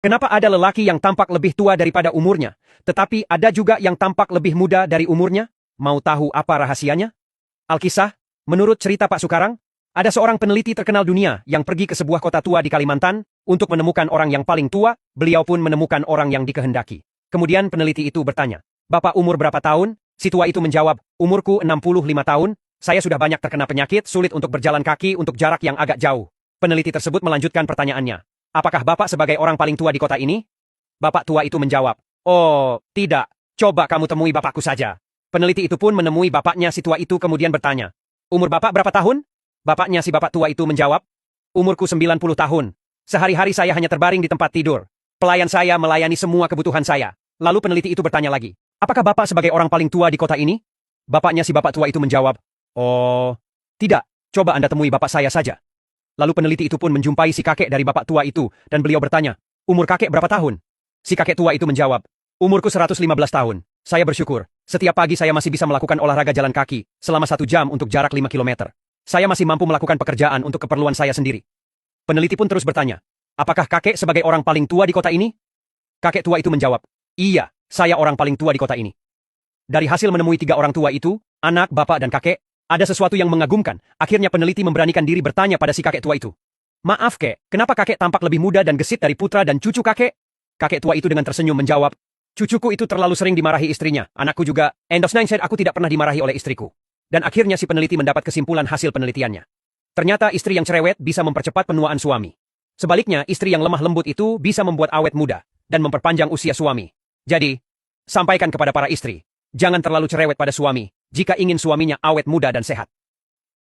Kenapa ada lelaki yang tampak lebih tua daripada umurnya, tetapi ada juga yang tampak lebih muda dari umurnya? Mau tahu apa rahasianya? Alkisah, menurut cerita Pak Sukarang, ada seorang peneliti terkenal dunia yang pergi ke sebuah kota tua di Kalimantan untuk menemukan orang yang paling tua. Beliau pun menemukan orang yang dikehendaki. Kemudian peneliti itu bertanya, "Bapak umur berapa tahun?" Si tua itu menjawab, "Umurku 65 tahun, saya sudah banyak terkena penyakit, sulit untuk berjalan kaki untuk jarak yang agak jauh." Peneliti tersebut melanjutkan pertanyaannya, "Apakah Bapak sebagai orang paling tua di kota ini?" Bapak tua itu menjawab, "Oh, tidak, coba kamu temui bapakku saja." Peneliti itu pun menemui bapaknya si tua itu kemudian bertanya, "Umur Bapak berapa tahun?" Bapaknya si bapak tua itu menjawab, "Umurku 90 tahun. Sehari-hari saya hanya terbaring di tempat tidur. Pelayan saya melayani semua kebutuhan saya." Lalu peneliti itu bertanya lagi, "Apakah Bapak sebagai orang paling tua di kota ini?" Bapaknya si bapak tua itu menjawab, "Oh, tidak, coba Anda temui bapak saya saja." Lalu peneliti itu pun menjumpai si kakek dari bapak tua itu, dan beliau bertanya, "Umur kakek berapa tahun?" Si kakek tua itu menjawab, "Umurku 115 tahun. Saya bersyukur, setiap pagi saya masih bisa melakukan olahraga jalan kaki, selama 1 jam untuk jarak 5 kilometer. Saya masih mampu melakukan pekerjaan untuk keperluan saya sendiri." Peneliti pun terus bertanya, "Apakah kakek sebagai orang paling tua di kota ini?" Kakek tua itu menjawab, "Iya, saya orang paling tua di kota ini." Dari hasil menemui 3 orang tua itu, anak, bapak, dan kakek, ada sesuatu yang mengagumkan. Akhirnya peneliti memberanikan diri bertanya pada si kakek tua itu, "Maaf kek, kenapa kakek tampak lebih muda dan gesit dari putra dan cucu kakek?" Kakek tua itu dengan tersenyum menjawab, "Cucuku itu terlalu sering dimarahi istrinya, anakku juga, and of nine said aku tidak pernah dimarahi oleh istriku." Dan akhirnya si peneliti mendapat kesimpulan hasil penelitiannya. Ternyata istri yang cerewet bisa mempercepat penuaan suami. Sebaliknya, istri yang lemah lembut itu bisa membuat awet muda dan memperpanjang usia suami. Jadi, sampaikan kepada para istri, jangan terlalu cerewet pada suami jika ingin suaminya awet muda dan sehat.